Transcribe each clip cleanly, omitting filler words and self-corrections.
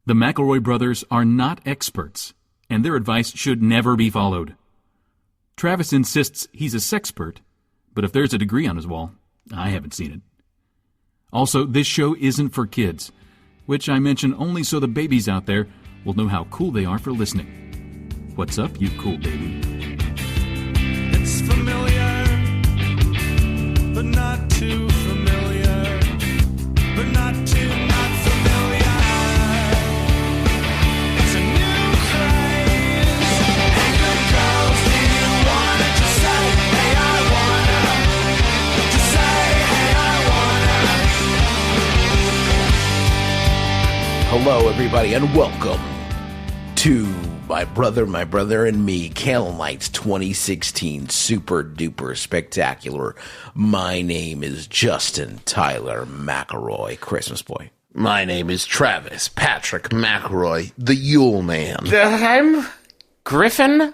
The McElroy brothers are not experts, and their advice should never be followed. Travis insists he's a sexpert, but if there's a degree on his wall, I haven't seen it. Also, this show isn't for kids, which I mention only so the babies out there will know how cool they are for listening. What's up, you cool baby? It's familiar, but not too familiar, but not too not familiar. It's a new craze. Hey, good girls, do you wanna just say, hey, I wanna? Just say, hey, I wanna. Hello, everybody, and welcome to My Brother, and Me, Candlenights 2016 Super Duper Spectacular. My name is Justin Tyler McElroy, Christmas boy. My name is Travis Patrick McElroy, the Yule Man. I'm Griffin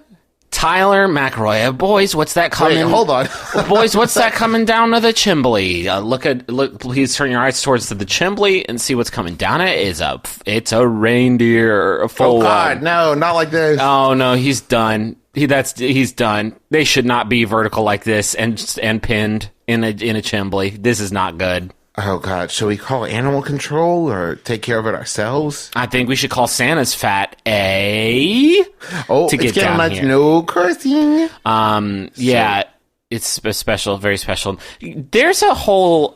Tyler McElroy. Boys, what's that coming? Wait, hold on. Boys, what's that coming down to the chimney? Look. Please turn your eyes towards the chimney and see what's coming down it. It's a reindeer. Oh God, no, not like this. Oh no, he's done. He's done. They should not be vertical like this and pinned in a chimney. This is not good. Oh God, should we call animal control or take care of it ourselves? I think we should call Santa's fat A. Oh, to get it's getting down much here. no cursing. Yeah, it's a special, very special. There's a whole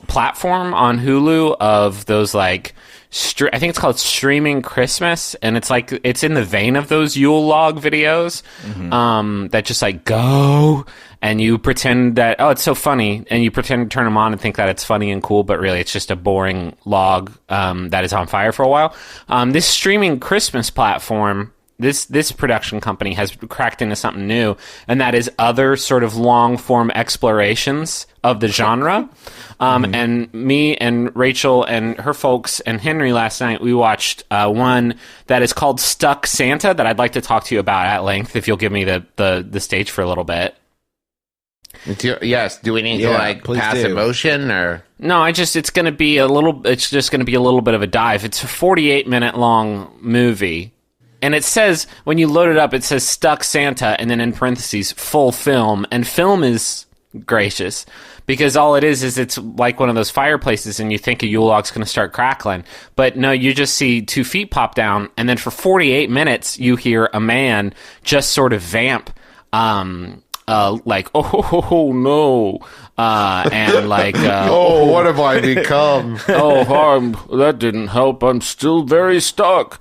platform on Hulu of those like. I think it's called Streaming Christmas, and it's like it's in the vein of those Yule log videos that just like go and you pretend that it's so funny, and you pretend to turn them on and think that it's funny and cool, but really it's just a boring log that is on fire for a while. This Streaming Christmas platform. This production company has cracked into something new, and that is other sort of long-form explorations of the genre. And me and Rachel and her folks and Henry last night, we watched one that is called Stuck Santa that I'd like to talk to you about at length, if you'll give me the stage for a little bit. Yes. Do we need to pass a motion or? No, it's just going to be a little bit of a dive. It's a 48-minute long movie. And it says, when you load it up, it says Stuck Santa, and then in parentheses, full film. And film is gracious, because all it is it's like one of those fireplaces, and you think a Yule log's going to start crackling. But no, you just see 2 feet pop down, and then for 48 minutes, you hear a man just sort of vamp, like, oh no, and like, oh, what have I become? That didn't help. I'm still very stuck.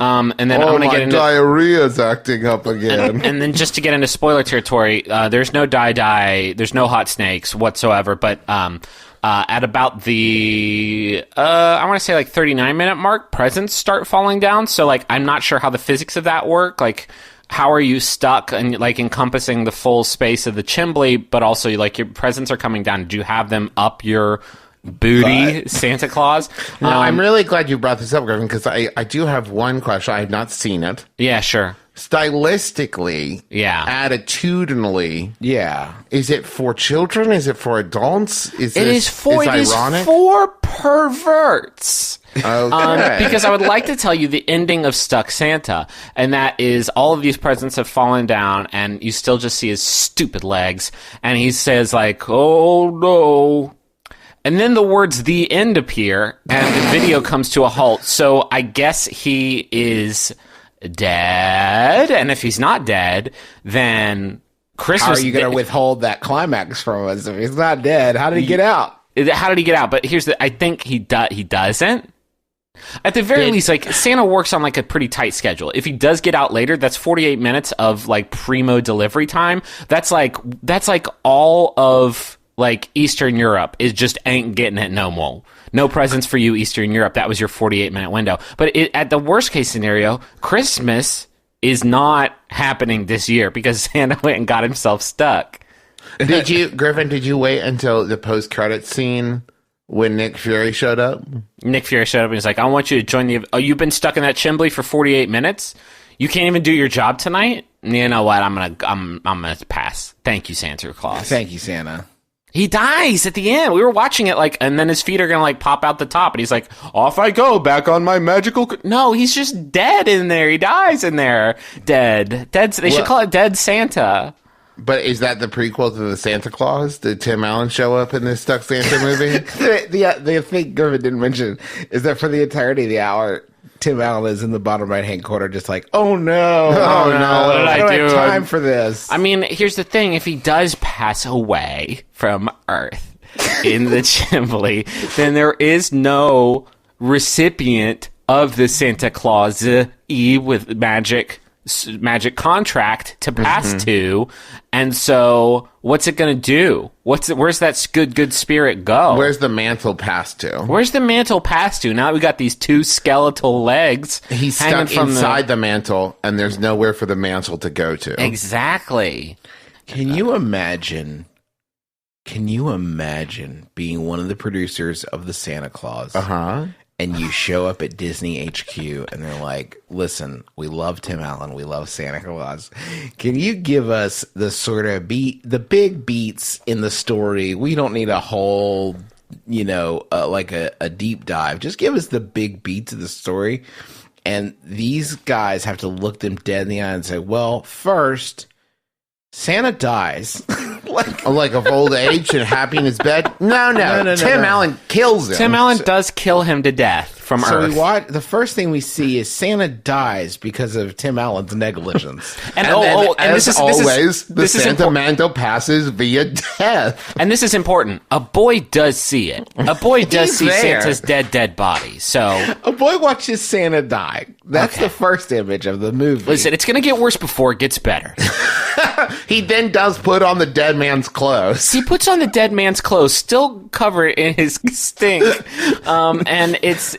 And then I'm going to get into diarrhea's acting up again. And then just to get into spoiler territory, there's no there's no hot snakes whatsoever. But at about the I want to say like 39-minute mark, presents start falling down. So like I'm not sure how the physics of that work. Like, how are you stuck and like encompassing the full space of the chimney, but also like your presents are coming down? Did you have them up your booty, Santa Claus? I'm really glad you brought this up, Griffin, because I do have one question. I have not seen it. Yeah, sure. Stylistically, attitudinally, is it for children? Is it for adults? It is for perverts. Okay. Because I would like to tell you the ending of Stuck Santa, and that is all of these presents have fallen down, and you still just see his stupid legs, and he says like, "Oh no." And then the words "the end" appear, and the video comes to a halt. So I guess he is dead. And if he's not dead, then Christmas... How are you going to withhold that climax from us? If he's not dead, how did he get out? How did he get out? But I think he doesn't. At the very least, like, Santa works on like a pretty tight schedule. If he does get out later, that's 48 minutes of like primo delivery time. That's like all of like Eastern Europe is just ain't getting it no more. No presents for you, Eastern Europe. That was your 48-minute window. But at the worst case scenario, Christmas is not happening this year because Santa went and got himself stuck. Griffin, did you wait until the post-credits scene when Nick Fury showed up? Nick Fury showed up and he's like, I want you to join the... Oh, you've been stuck in that chimney for 48 minutes? You can't even do your job tonight? You know what? I'm gonna pass. Thank you, Santa Claus. Thank you, Santa. He dies at the end. We were watching it and then his feet are gonna pop out the top, and he's like, "Off I go, back on my magical." No, he's just dead in there. He dies in there, dead. They should call it Dead Santa. But is that the prequel to the Santa Claus? Did Tim Allen show up in this Stuck Santa movie? The thing Griffin didn't mention is that for the entirety of the hour, Tim Allen is in the bottom right-hand corner just like, oh no, what did I do? I don't have time for this. I mean, here's the thing. If he does pass away from Earth in the chimney, then there is no recipient of the Santa Claus with magic contract to pass to, and so what's it gonna do? Where's that good spirit go? Where's the mantle passed to? Now we got these two skeletal legs. He's hanging stuck inside the mantle, and there's nowhere for the mantle to go to. Exactly. Can you imagine being one of the producers of the Santa Claus? And you show up at Disney HQ and they're like, listen, we love Tim Allen. We love Santa Claus. Can you give us the sort of the big beats in the story? We don't need a whole, a deep dive. Just give us the big beats of the story. And these guys have to look them dead in the eye and say, well, first, Santa dies. like of old age and happy in his bed? No. Tim Allen kills him. Tim Allen does kill him to death from Earth. So the first thing we see is Santa dies because of Tim Allen's negligence. and this is Santa mantle passes via death. And this is important. A boy does see it. A boy does see there. Santa's dead body. So a boy watches Santa die. That's the first image of the movie. Listen, it's going to get worse before it gets better. He then does put on the dead man's clothes. He puts on the dead man's clothes, still covered in his stink, and it's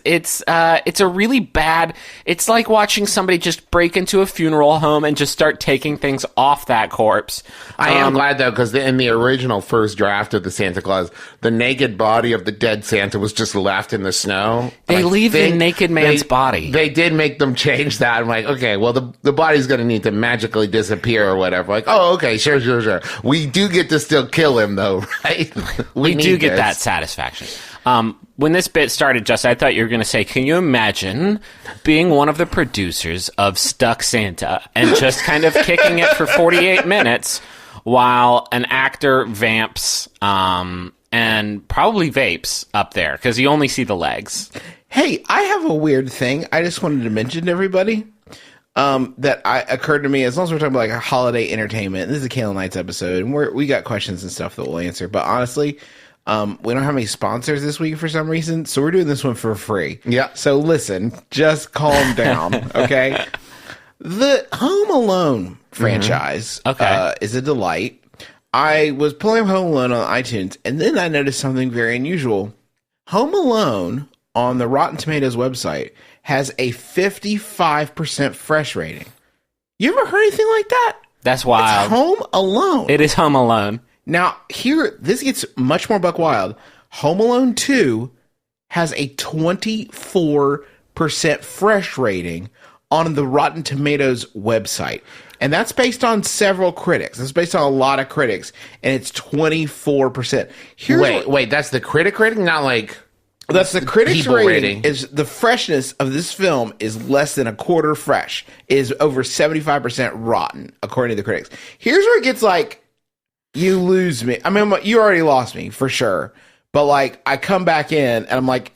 a really bad. It's like watching somebody just break into a funeral home and just start taking things off that corpse. I am glad though, because in the original first draft of the Santa Claus, the naked body of the dead Santa was just left in the snow. They leave the naked man's body. They did make them change that. I'm like, okay, well the body's going to need to magically disappear or whatever. Like, oh, okay, sure. We do get to still kill him, though, right? we do get that satisfaction. When this bit started, Justin, I thought you were going to say, can you imagine being one of the producers of Stuck Santa and just kind of kicking it for 48 minutes while an actor vamps and probably vapes up there because you only see the legs? Hey, I have a weird thing I just wanted to mention to everybody. That occurred to me as long as we're talking about like a holiday entertainment. This is a Candlenights episode, and we got questions and stuff that we'll answer. But honestly, we don't have any sponsors this week for some reason, so we're doing this one for free. Yeah. So listen, just calm down, okay? The Home Alone franchise is a delight. I was pulling up Home Alone on iTunes, and then I noticed something very unusual. Home Alone on the Rotten Tomatoes website has a 55% fresh rating. You ever heard anything like that? That's wild. It's Home Alone. It is Home Alone. Now, this gets much more buck wild. Home Alone 2 has a 24% fresh rating on the Rotten Tomatoes website. And that's based on several critics. It's based on a lot of critics. And it's 24%. Wait, that's the critic rating? Not like... That's the critics' rating. Is the freshness of this film is less than a quarter fresh. Is over 75% rotten, according to the critics. Here's where it gets like, you lose me. I mean, you already lost me for sure. But like, I come back in and I'm like,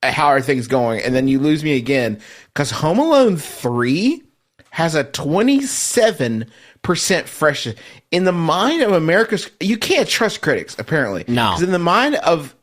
how are things going? And then you lose me again because Home Alone 3 has a 27% freshness. In the mind of America's, you can't trust critics apparently. No, because in the mind of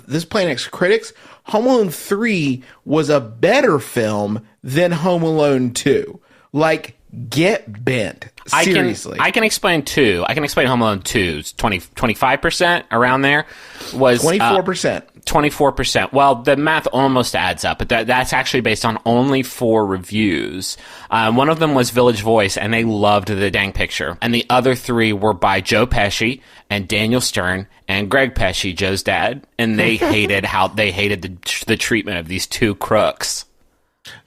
this planet's critics, Home Alone 3 was a better film than Home Alone 2. Like, get bent. Seriously. I can explain 2. I can explain Home Alone 2's 25% around there was 24%. 24%. Well, the math almost adds up, but that's actually based on only 4 reviews. One of them was Village Voice, and they loved the dang picture. And the other 3 were by Joe Pesci and Daniel Stern and Greg Pesci, Joe's dad. And they hated the treatment of these 2 crooks.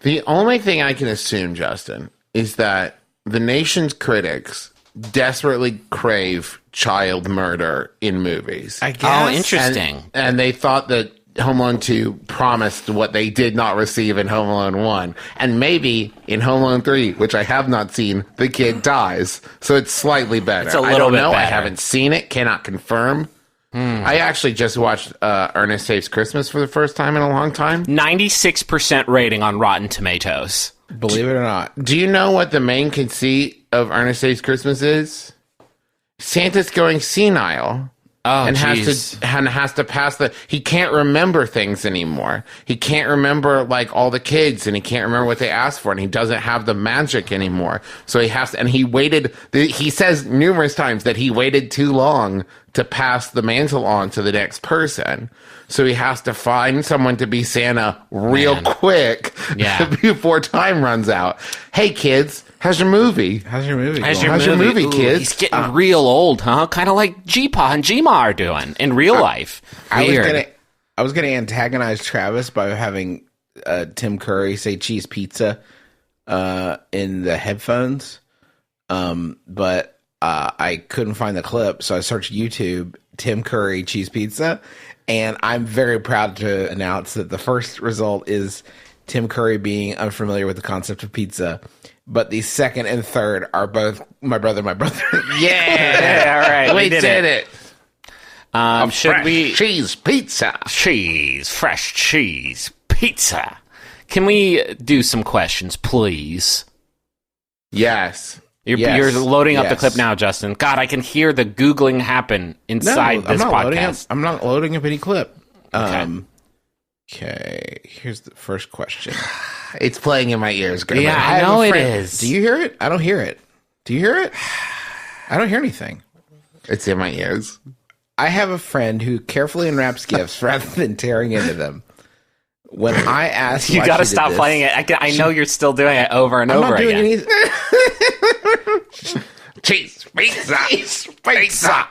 The only thing I can assume, Justin, is that the nation's critics desperately crave child murder in movies. I guess. Oh, interesting. And they thought that Home Alone 2 promised what they did not receive in Home Alone 1. And maybe in Home Alone 3, which I have not seen, the kid dies. So it's slightly better. It's a I little don't bit know. I better. haven't seen it. Cannot confirm. I actually just watched Ernest Saves Christmas for the first time in a long time. 96% rating on Rotten Tomatoes. Believe it or not. Do you know what the main conceit of Ernest Saves Christmas is? Santa's going senile. Oh, And jeez. has to pass he can't remember things anymore. He can't remember like all the kids, and he can't remember what they asked for, and he doesn't have the magic anymore. So he has to, and he says numerous times that he waited too long to pass the mantle on to the next person. So he has to find someone to be Santa real quick before time runs out. Hey kids, how's your movie? How's your movie? How's going? your movie, Ooh, kids? He's getting real old, huh? Kind of like G-Pa and G-Ma are doing in real life. Weird. I was gonna antagonize Travis by having Tim Curry say cheese pizza in the headphones, but I couldn't find the clip, so I searched YouTube Tim Curry cheese pizza, and I'm very proud to announce that the first result is Tim Curry being unfamiliar with the concept of pizza. But the second and third are both my brother. Yeah, all right, we did it. Should we cheese pizza? fresh cheese pizza? Can we do some questions, please? Yes. You're loading up the Yes. clip now, Justin. God, I can hear the Googling happen inside this podcast. I'm not loading up any clip. Okay. Okay, here's the first question. It's playing in my ears. Grandma. Yeah, I have know a it friend- is. Do you hear it? I don't hear it. Do you hear it? I don't hear anything. It's in my ears. I have a friend who carefully unwraps gifts rather than tearing into them. When I asked, You why got to she did stop this- playing it. I know you're still doing it over and I'm over not doing again. anything. Cheese pizza.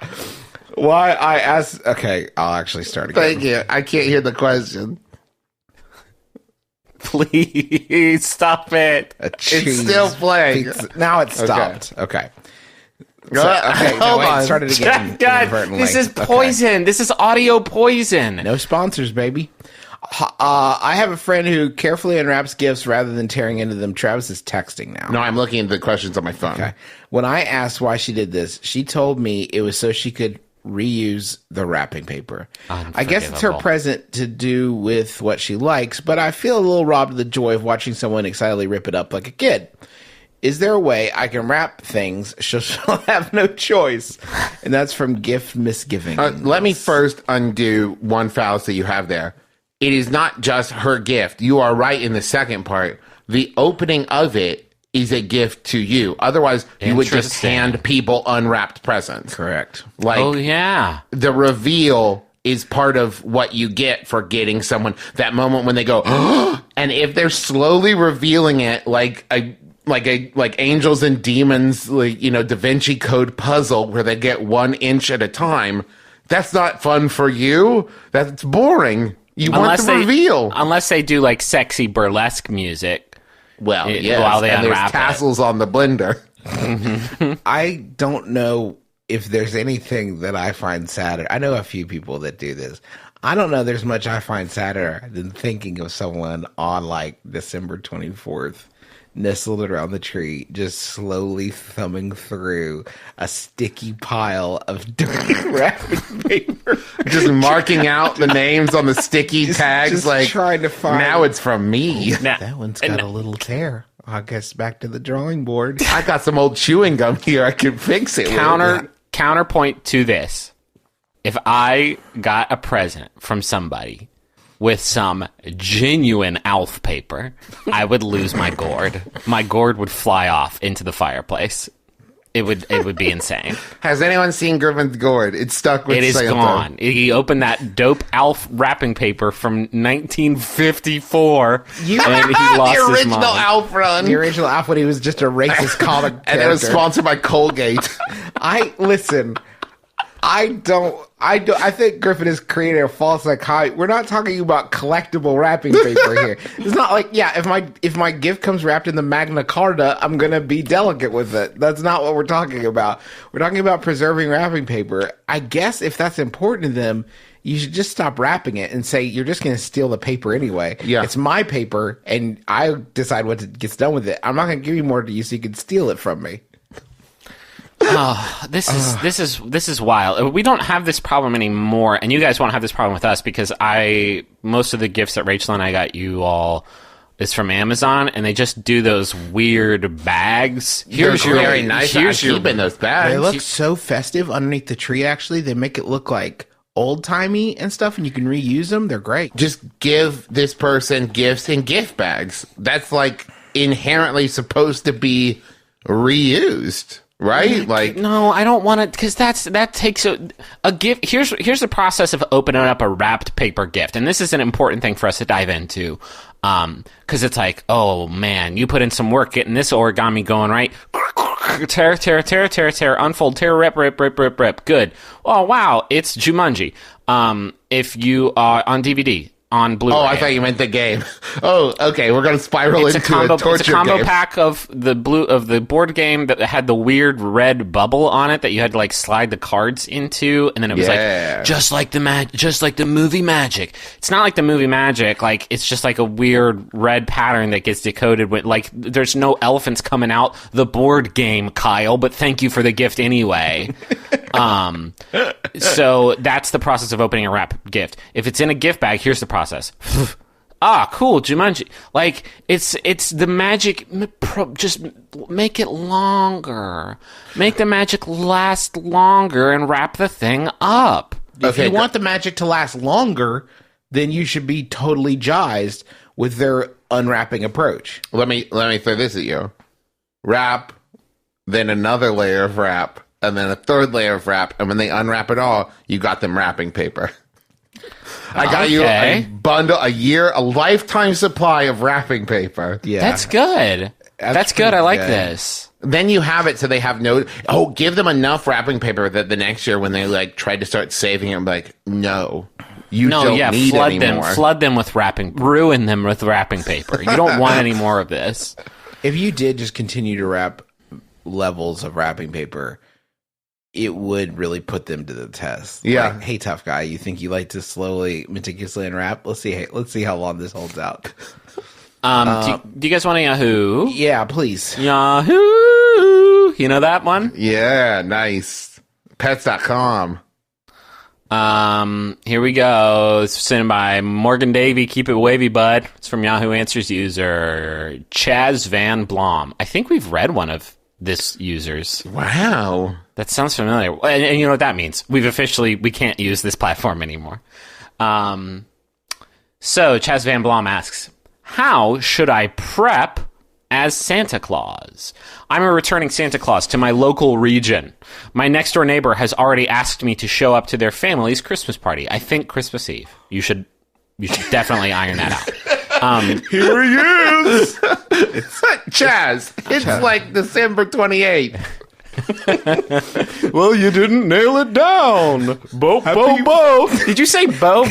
Why I asked? Okay, I'll actually start again. Thank you. I can't hear the question. Please stop it. Cheese still playing. pizza. Now it's stopped. Okay. So, Hold no, wait, on. start it again. God, inadvertently. this is Okay. poison. This is audio poison. No sponsors, baby. I have a friend who carefully unwraps gifts rather than tearing into them. Travis is texting now. No, I'm looking at the questions on my phone. Okay. When I asked why she did this, she told me it was so she could reuse the wrapping paper. I guess it's her Unforgivable. present to do with what she likes, but I feel a little robbed of the joy of watching someone excitedly rip it up like a kid. Is there a way I can wrap things so she'll have no choice? And that's from Gift Misgiving. Let me first undo one fallacy you have there. It is not just her gift. You are right in the second part. The opening of it is a gift to you. Otherwise, you would just Interesting. hand people unwrapped presents. Correct. Like, Oh, yeah. the reveal is part of what you get for getting someone that moment when they go, and if they're slowly revealing it like angels and demons, like, you know, Da Vinci Code puzzle where they get 1 inch at a time, that's not fun for you. That's boring. You want the reveal. Unless they do like sexy burlesque music. Well, It- yes, while they and there's unwrap it. tassels on the blender. I don't know if there's anything that I find sadder. I know a few people that do this. I don't know there's much I find sadder than thinking of someone on like December 24th, nestled around the tree, just slowly thumbing through a sticky pile of dirty wrapping paper. Just marking out the names on the sticky tags, just like, trying to find- now it's from me. Now, That one's got a little tear. I guess back to the drawing board. I got some old chewing gum here. I can fix it. with. counterpoint to this. If I got a present from somebody with some genuine Alf paper, I would lose my gourd. My gourd would fly off into the fireplace. It would be insane. Has anyone seen Griffin's gourd? It's stuck with It is Santa. gone. He opened that dope Alf wrapping paper from 1954, and he lost The his original mind. Alf run. The original Alf when he was just a racist comic And it was character. sponsored by Colgate. I I think Griffin is creating a false dichotomy. We're not talking about collectible wrapping paper here. It's not like, if my gift comes wrapped in the Magna Carta, I'm gonna be delicate with it. That's not what we're talking about. We're talking about preserving wrapping paper. I guess if that's important to them, you should just stop wrapping it and say, you're just going to steal the paper anyway. Yeah. It's my paper, and I decide what gets done with it. I'm not going to give you more to you so you can steal it from me. Oh, this is wild. We don't have this problem anymore, and you guys won't have this problem with us because most of the gifts that Rachel and I got you all is from Amazon, and they just do those weird bags. Here's your very nice. Here's your keeping those bags. They look so festive underneath the tree. Actually, they make it look like old-timey and stuff, and you can reuse them. They're great. Just give this person gifts in gift bags. That's like inherently supposed to be reused, right? Like, no, I don't want it because that takes a gift. Here's the process of opening up a wrapped paper gift, and this is an important thing for us to dive into, because it's like, oh man, you put in some work getting this origami going, right? Tear, unfold, tear, rip. Good. Oh, wow, it's Jumanji. If you are on DVD, on Blu-ray. Oh, I thought you meant the game. Oh, okay, we're going to spiral into a torture game. It's a combo pack of the board game that had the weird red bubble on it that you had to like slide the cards into, and then it was like just like the movie Magic. It's not like the movie Magic, like it's just like a weird red pattern that gets decoded with like there's no elephants coming out the board game, Kyle, but thank you for the gift anyway. So that's the process of opening a wrap gift. If it's in a gift bag, here's the process. Cool, Jumanji. Like, it's the magic, just make it longer. Make the magic last longer and wrap the thing up. If you want the magic to last longer, then you should be totally jazzed with their unwrapping approach. Let me throw this at you. Wrap, then another layer of wrap, and then a third layer of wrap, and when they unwrap it all, you got them wrapping paper. I got you a bundle, a lifetime supply of wrapping paper. Yeah. That's good. That's good. I like this. Then you have it so they have give them enough wrapping paper that the next year when they like tried to start saving it, I'm like, no, you don't need anymore. Flood them with ruin them with wrapping paper. You don't want any more of this. If you did just continue to wrap levels of wrapping paper, it would really put them to the test. Yeah. Like, hey, tough guy, you think you like to slowly, meticulously unwrap? Let's see how long this holds out. Do you guys want a Yahoo? Yeah, please. Yahoo! You know that one? Yeah, nice. Pets.com. Here we go. It's sent by Morgan Davey. Keep it wavy, bud. It's from Yahoo Answers user Chaz Van Blom. I think we've read one of this user's. Wow. That sounds familiar. And you know what that means. We can't use this platform anymore. So Chaz Van Blom asks, how should I prep as Santa Claus? I'm a returning Santa Claus to my local region. My next door neighbor has already asked me to show up to their family's Christmas party. I think Christmas Eve. You should definitely iron that out. Here he is. Chaz. It's like December 28th. Well, you didn't nail it down. Bo. Did you say bo?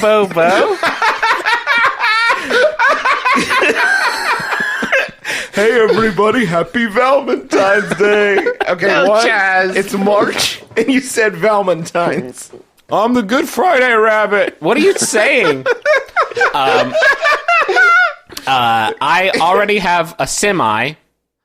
Hey, everybody, happy Valentine's Day. Okay, what? Chaz. It's March, and you said Valentine's. I'm the Good Friday Rabbit. What are you saying? I already have a semi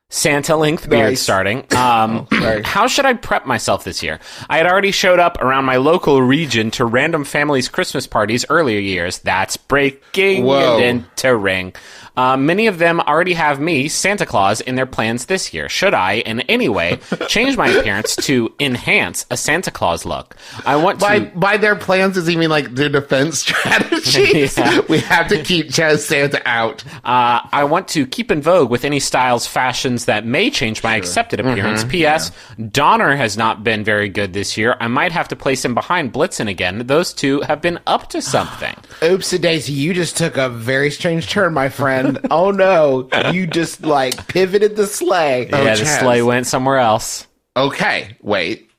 Santa length beard starting. How should I prep myself this year? I had already showed up around my local region to random families' Christmas parties earlier years. That's breaking it into ring. Many of them already have me, Santa Claus, in their plans this year. Should I, in any way, change my appearance to enhance a Santa Claus look? I want to... By their plans, does he mean like their defense strategies? Yeah. We have to keep Chaz Santa out. I want to keep in vogue with any styles, fashions that may change my accepted appearance. P.S. Donner has not been very good this year. I might have to place him behind Blitzen again. Those two have been up to something. Oopsie-daisy, you just took a very strange turn, my friend. Oh no, you just pivoted the sleigh. Yeah, the sleigh went somewhere else. Okay, wait.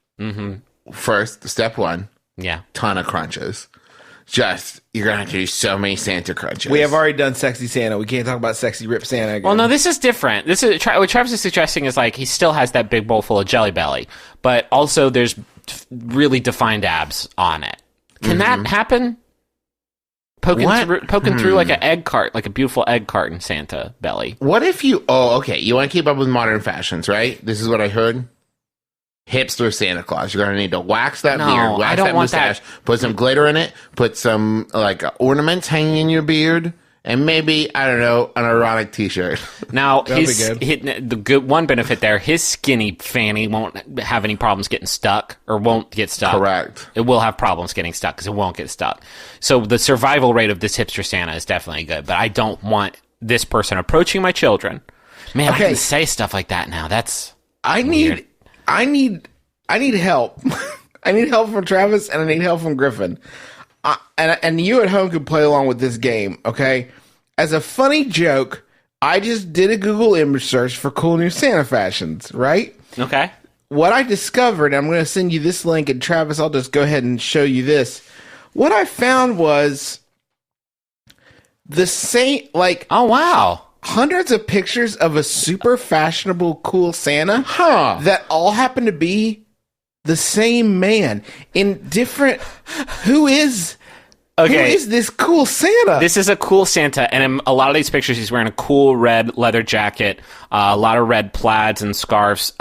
first, step one, Yeah. ton of crunches. You're going to have to do so many Santa crunches. We have already done Sexy Santa. We can't talk about Sexy Rip Santa again. Well, no, this is different. This is what Travis is suggesting is like he still has that big bowl full of Jelly Belly, but also there's really defined abs on it. Can that happen? Poking through like an egg cart, like a beautiful egg carton Santa belly. What if you... Oh, okay. You want to keep up with modern fashions, right? This is what I heard. Hipster Santa Claus. You're going to need to wax that beard, wax I don't that want mustache, that. put some glitter in it, put some like ornaments hanging in your beard, and maybe, I don't know, an erotic t-shirt. Now, That'd the good one benefit there, his skinny fanny won't have any problems getting stuck, or won't get stuck. Correct. It will have problems getting stuck because it won't get stuck. So the survival rate of this hipster Santa is definitely good, but I don't want this person approaching my children. Man, I can say stuff like that now. That's I weird. need help. I need help from Travis, and I need help from Griffin. And you at home can play along with this game, okay? As a funny joke, I just did a Google image search for cool new Santa fashions, right? Okay. What I discovered, I'm going to send you this link, and Travis, I'll just go ahead and show you this. What I found was the same, like... Oh, wow. Hundreds of pictures of a super fashionable, cool Santa that all happen to be the same man in different. Who is this cool Santa? This is a cool Santa, and in a lot of these pictures, he's wearing a cool red leather jacket, a lot of red plaids and scarves.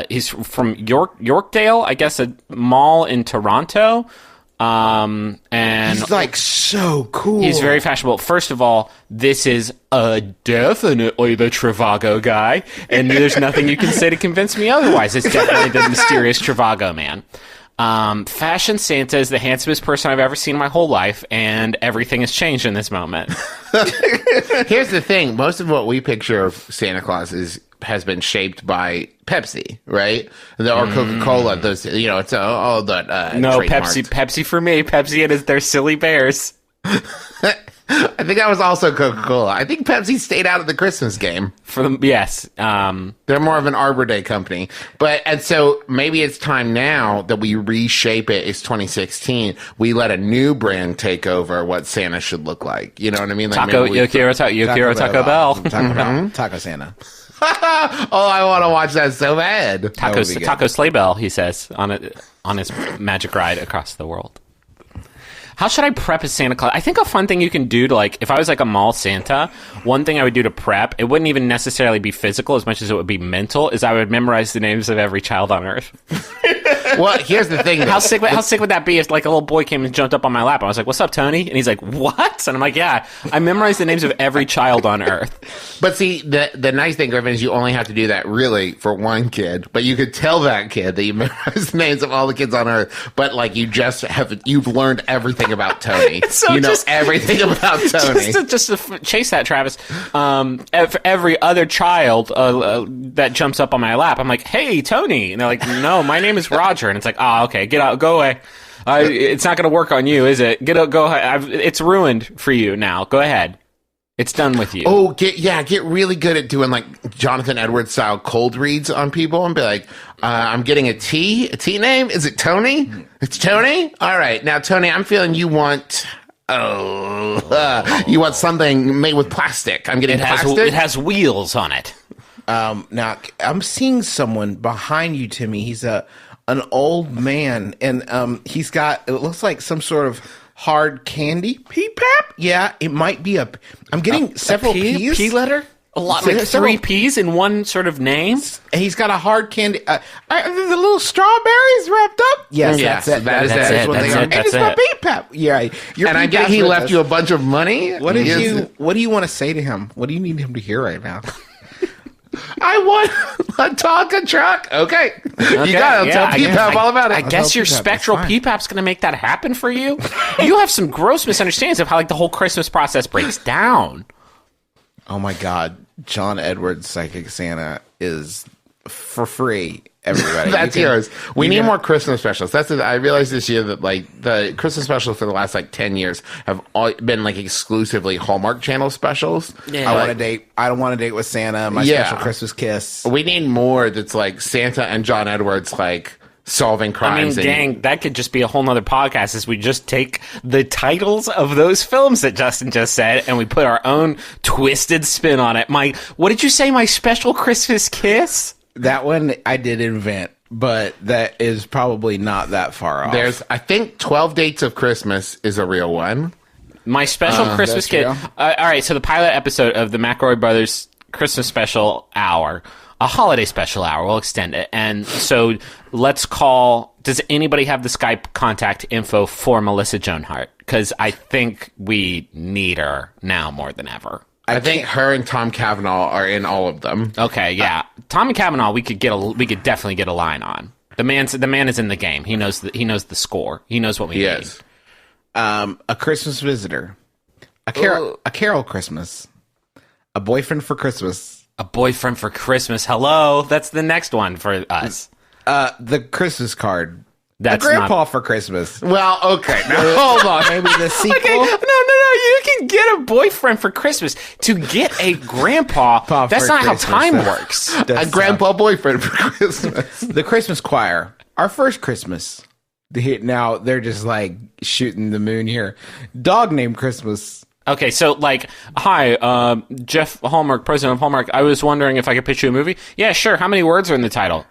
He's from Yorkdale, I guess, a mall in Toronto. And he's like so cool. He's very fashionable. First of all, this is definitely the Trivago guy, and there's nothing you can say to convince me otherwise. It's definitely the mysterious Trivago man. Fashion Santa is the handsomest person I've ever seen in my whole life, and everything has changed in this moment. Here's the thing. Most of what we picture of Santa Claus has been shaped by Pepsi, right? Or Coca-Cola. Those, it's all that. No, trademarked. Pepsi for me. Pepsi and their silly bears. I think that was also Coca-Cola. I think Pepsi stayed out of the Christmas game. For them, yes. They're more of an Arbor Day company. And so maybe it's time now that we reshape it. It's 2016. We let a new brand take over what Santa should look like. You know what I mean? Like Yokiro Taco Bell. Taco Santa. Oh, I want to watch that so bad. Taco Sleigh Bell, he says, on his magic ride across the world. How should I prep as Santa Claus? I think a fun thing you can do to, like, if I was like a mall Santa, one thing I would do to prep, it wouldn't even necessarily be physical as much as it would be mental, is I would memorize the names of every child on Earth. Well, here's the thing. How sick would that be if, like, a little boy came and jumped up on my lap? I was like, "What's up, Tony?" And he's like, "What?" And I'm like, "Yeah, I memorized the names of every child on Earth." But see, the nice thing, Griffin, is you only have to do that really for one kid. But you could tell that kid that you memorized the names of all the kids on Earth. But like you've learned everything about Tony. So you know everything about Tony. Just to chase that, Travis. For every other child that jumps up on my lap, I'm like, "Hey, Tony," and they're like, "No, my name is Roger." And it's like, "Oh, okay, get out, go away. It's not going to work on you, is it? Go ahead. It's ruined for you now. Go ahead. It's done with you." Oh, get really good at doing like Jonathan Edwards style cold reads on people and be like, "I'm getting a T name. Is it Tony? It's Tony. All right, now Tony, I'm feeling you want." You want something made with plastic. I'm getting plastic. It has wheels on it. Now I'm seeing someone behind you, Timmy. He's an old man, and he's got, it looks like some sort of hard candy. P-pap? Yeah, it might be I'm getting several P's. P letter? A lot, like three P's in one sort of name? And he's got a hard candy. The little strawberries wrapped up? Yes, yes, that's it. That's it. What they are. And it's my P-pap. Yeah. And I get he left you a bunch of money? What do you want to say to him? What do you need him to hear right now? I want a Tonka truck. Okay. You got to tell P-Pap all about it. I guess your Spectral P-Pap's going to make that happen for you. You have some gross misunderstandings of how like the whole Christmas process breaks down. Oh my God. John Edwards Psychic Santa is for free. Everybody. That's yours. We need more Christmas specials. I realized this year that like the Christmas specials for the last like 10 years have all been like exclusively Hallmark Channel specials. Yeah. I don't want to date with Santa. My special Christmas kiss. We need more that's like Santa and John Edwards like solving crimes. gang, that could just be a whole nother podcast as we just take the titles of those films that Justin just said and we put our own twisted spin on it. What did you say, My Special Christmas Kiss? That one I did invent, but that is probably not that far off. There's, I think, 12 Dates of Christmas is a real one. My Special Christmas Kiss. All right, so the pilot episode of the McElroy Brothers Christmas Special Hour, a holiday special hour, we'll extend it. And so let's call, does anybody have the Skype contact info for Melissa Joan Hart? Because I think we need her now more than ever. I think her and Tom Cavanaugh are in all of them. Okay, yeah. Tom and Cavanaugh, we could definitely get a line on. The man is in the game. He knows the score. He knows what we need. Yes. A Christmas visitor. A Carol Christmas. A boyfriend for Christmas. A boyfriend for Christmas. Hello. That's the next one for us. The Christmas card. That's a grandpa for Christmas. Well, okay. Now, hold on. Maybe the sequel. Okay, no. You can get a boyfriend for Christmas. To get a grandpa, that's not how time works. A grandpa boyfriend for Christmas. The Christmas choir. Our first Christmas. Now they're just like shooting the moon here. Dog named Christmas. Okay, so hi, Jeff Hallmark, president of Hallmark. I was wondering if I could pitch you a movie. Yeah, sure. How many words are in the title?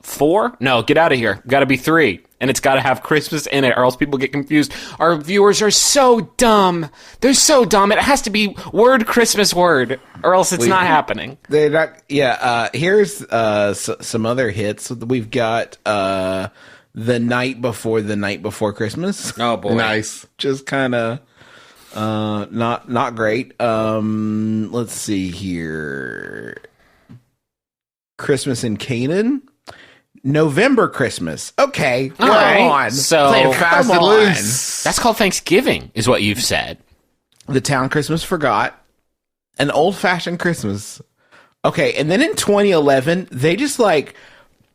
4? No, get out of here. Got to be 3. And it's got to have Christmas in it, or else people get confused. Our viewers are so dumb. They're so dumb. It has to be word Christmas word, or else it's not happening. They're not. Yeah. Here's some other hits. We've got The Night Before Christmas. Oh boy, nice. Just kind of not great. Let's see here. Christmas in Canaan. November Christmas. Okay. All right. So Play it fast and loose. That's called Thanksgiving, is what you've said. The Town Christmas Forgot. An Old-Fashioned Christmas. Okay, and then in 2011, they just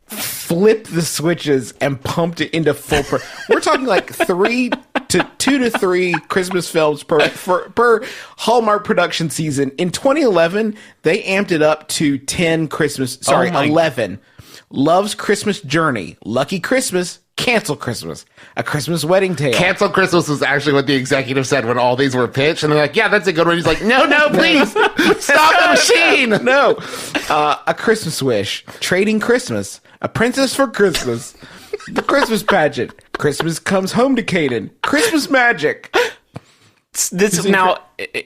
flipped the switches and pumped it into full. We're talking 2 to 3 Christmas films per Hallmark production season. In 2011, they amped it up to 10 Christmas. 11. Love's Christmas Journey, Lucky Christmas, Cancel Christmas, A Christmas Wedding Tale. Cancel Christmas was actually what the executive said when all these were pitched, and they're like, "Yeah, that's a good one." He's like, "No, please stop the machine." No. A Christmas Wish, Trading Christmas, A Princess for Christmas, The Christmas Pageant, Christmas Comes Home to Canaan, Christmas Magic. Now,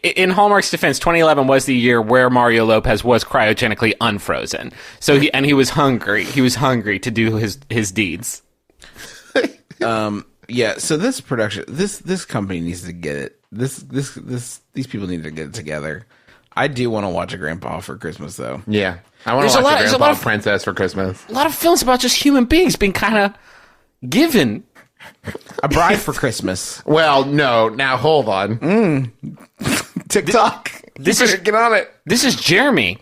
in Hallmark's defense, 2011 was the year where Mario Lopez was cryogenically unfrozen. So he was hungry. He was hungry to do his deeds. Yeah. So this production, this company needs to get it. These people need to get it together. I do want to watch A Grandpa for Christmas, though. Yeah, I want to watch a Grandpa Princess for Christmas. A lot of films about just human beings being kind of given. A Bride for Christmas. Well, no. Now hold on. TikTok. Get on it. This is Jeremy.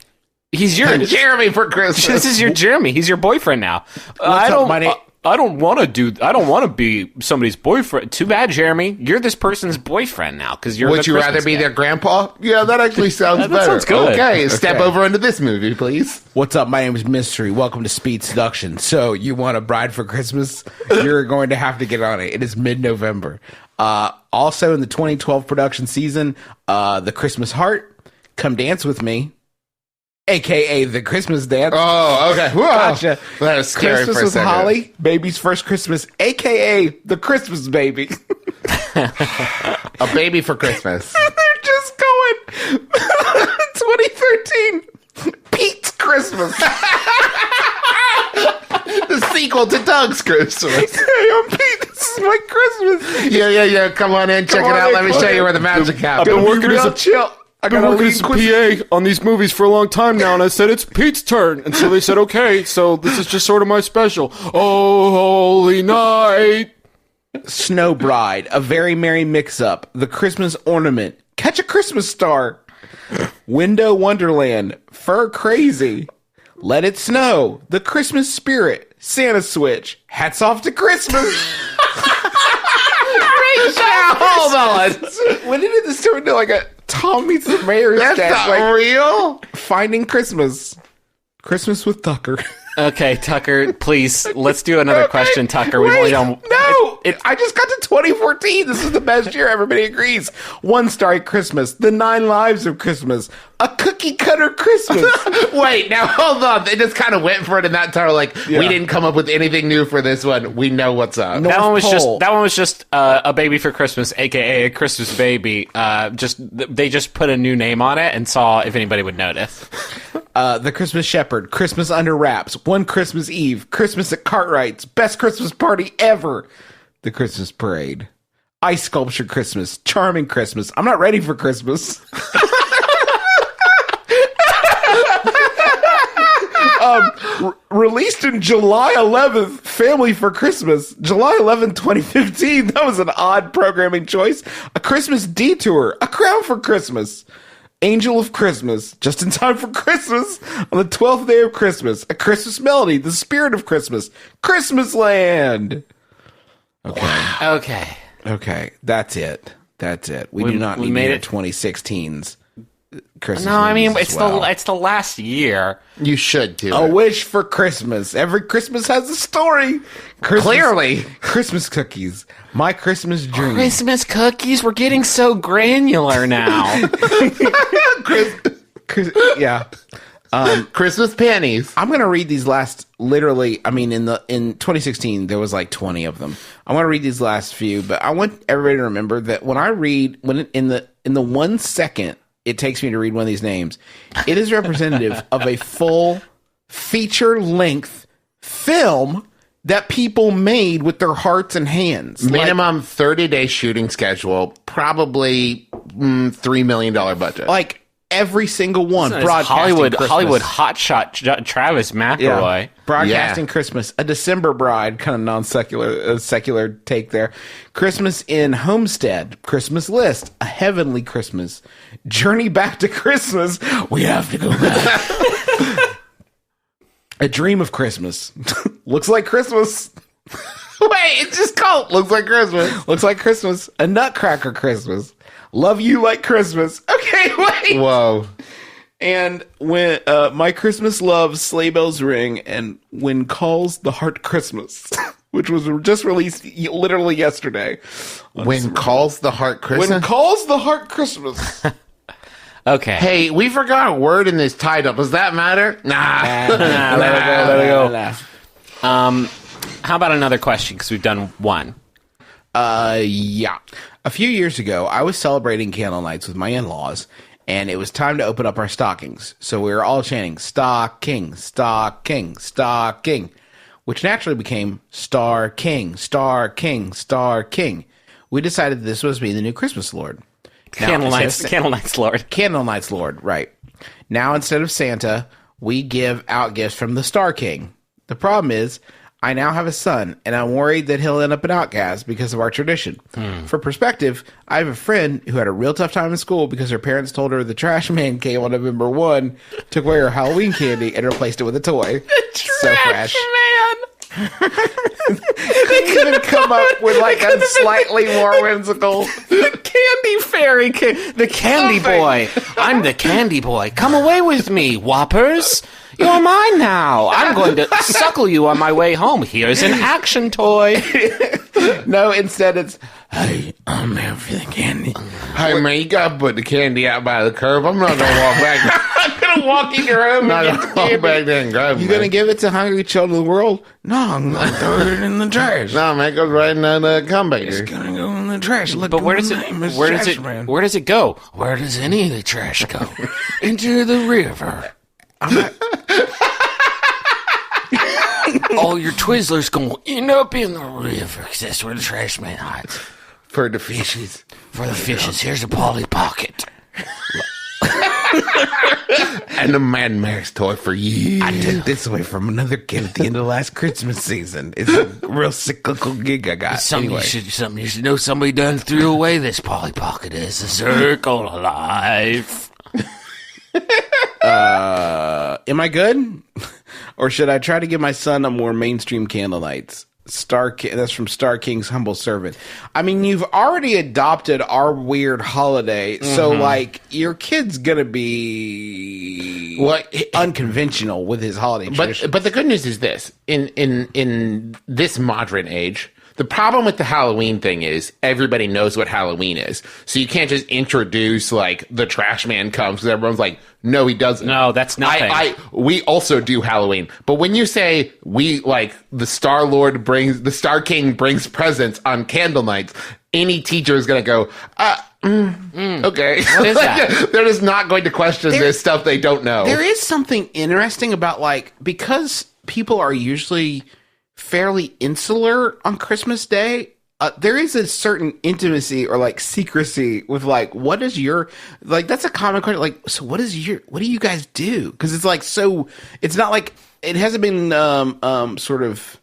He's your Jeremy for Christmas. This is your Jeremy. He's your boyfriend now. I don't want to be somebody's boyfriend. Too bad, Jeremy. You're this person's boyfriend now because you're. Would you rather be their grandpa? Yeah, that actually sounds better. Sounds good. Okay, step over into this movie, please. What's up? My name is Mystery. Welcome to Speed Seduction. So you want a bride for Christmas? You're going to have to get on it. It is mid-November. Also in the 2012 production season, The Christmas Heart, Come Dance With Me, a.k.a. The Christmas Dance. Oh, okay. Whoa. Gotcha. That was scary Christmas for a with second. Holly, Baby's First Christmas, a.k.a. The Christmas Baby. A Baby for Christmas. They're just going 2013. Pete's Christmas. The sequel to Doug's Christmas. Hey, I'm Pete. This is my Christmas. Yeah. Come on in. Check it out. Let me show you where the magic happens. I've been working as a chill. I've been working as a PA on these movies for a long time now, and I said, it's Pete's turn. And so they said, okay, so this is just sort of my special. Oh, holy night. Snow Bride, A Very Merry Mix-Up, The Christmas Ornament, Catch a Christmas Star, Window Wonderland, Fur Crazy, Let It Snow, The Christmas Spirit, Santa Switch, Hats Off to Christmas. Hold on. When did this turn into like a Tom Meets the Mayor That's sketch? not real. Finding Christmas. Christmas with Tucker. Okay, Tucker, please, let's do another question, Tucker. We've Wait, only done... no! I just got to 2014. This is the best year. Everybody agrees. One Starry Christmas. The 9 Lives of Christmas. A Cookie Cutter Christmas. Wait, now hold on. They just kind of went for it in that title. Like, we didn't come up with anything new for this one. We know what's up. No. That one was just a baby for Christmas, aka a Christmas baby. They just put a new name on it and saw if anybody would notice. The Christmas Shepherd. Christmas Under Wraps. One Christmas Eve. Christmas at Cartwright's. Best Christmas party ever. The Christmas Parade. Ice Sculpture Christmas. Charming Christmas. I'm not ready for Christmas. Released in July 11th, Family for Christmas. July 11th, 2015. That was an odd programming choice. A Christmas Detour. A Crown for Christmas. Angel of Christmas. Just in time for Christmas. On the 12th day of Christmas. A Christmas Melody. The Spirit of Christmas. Christmas Land. Okay. Okay. That's it. We do not need made to it. 2016's Christmas. No, I mean, movies as well. it's the last year. You should do A it. Wish for Christmas. Every Christmas has a story. Clearly. Christmas cookies. My Christmas dream. Christmas cookies? We're getting so granular now. Yeah. Christmas panties. I'm going to read these last, literally, I mean, in 2016, there was like 20 of them. I want to read these last few, but I want everybody to remember that when I read, in the 1 second it takes me to read one of these names, it is representative of a full feature-length film that people made with their hearts and hands. Minimum 30-day shooting schedule. Probably $3 million budget. Like every single one. It's Broadcasting Christmas. Hollywood hotshot Travis McElroy. Yeah. Broadcasting Christmas. A December Bride, kind of non-secular secular take there. Christmas in Homestead. Christmas List. A Heavenly Christmas. Journey Back to Christmas. We have to go back. A Dream of Christmas. Looks like Christmas. Wait, it's just called Looks Like Christmas. Looks like Christmas. A Nutcracker Christmas. Love You Like Christmas. Okay, wait. Whoa. And when My Christmas Love, Sleigh Bells Ring, and When Calls the Heart Christmas, which was just released literally yesterday. When Calls the Heart Christmas? When Calls the Heart Christmas. Okay. Hey, we forgot a word in this title. Does that matter? Nah. Let it go. How about another question? Because we've done one. Yeah. A few years ago, I was celebrating Candlenights with my in-laws, and it was time to open up our stockings. So we were all chanting, stocking, stocking, stocking, which naturally became Star King, Star King, Star King. We decided this was be the new Christmas Lord. Candlenights Lord. Candlenights Lord, right. Now, instead of Santa, we give out gifts from the Star King. The problem is, I now have a son, and I'm worried that he'll end up an outcast because of our tradition. For perspective, I have a friend who had a real tough time in school because her parents told her the trash man came on November 1, took away her Halloween candy, and replaced it with a toy. So fresh. Man. Couldn't even come up with like a slightly more whimsical. The candy fairy, the candy boy. I'm the candy boy. Come away with me, whoppers. You're mine now. I'm going to suckle you on my way home. Here's an action toy. No, instead it's, hey, I'm here for the candy. Hey, man, you gotta put the candy out by the curb. I'm not gonna walk back. I'm gonna walk in your room I'm and not get the gonna walk candy. back there and grab it. You gonna give it to hungry children of the world? No, I'm gonna throw it in the trash. No, man, it goes right in that It's combiner. gonna go in the trash. Look, But where does name is where does Trash it Man. where does it go? Where does any of the trash go? Into the river. All your Twizzlers gonna end up in the river, 'cause that's where the trash man hides. For the fishies. For the fishes, here's a Polly Pocket. And the Mad Max toy for you. I took this away from another kid at the end of last Christmas season. It's a real cyclical gig I got. Something Anyway. you should know. Somebody done threw away this Polly Pocket. It's a circle of life. Am I good? Or should I try to give my son a more mainstream Candlenights? That's from Star King's Humble Servant. I mean, you've already adopted our weird holiday, so like your kid's gonna be very unconventional with his holiday tradition. But the good news is this: in this modern age, the problem with the Halloween thing is everybody knows what Halloween is, so you can't just introduce like the trash man comes because everyone's like, no, he doesn't. No, that's nothing. We also do Halloween, but when you say we like the Star King brings presents on Candlenights, any teacher is going to go, okay. What is that? They're just not going to question this stuff they don't know. There is something interesting about, like, because people are usually fairly insular on Christmas Day, there is a certain intimacy or, like, secrecy with, like, what is your, like, that's a common question, like, so what do you guys do? Because it's, like, so, it's not like, it hasn't been, sort of,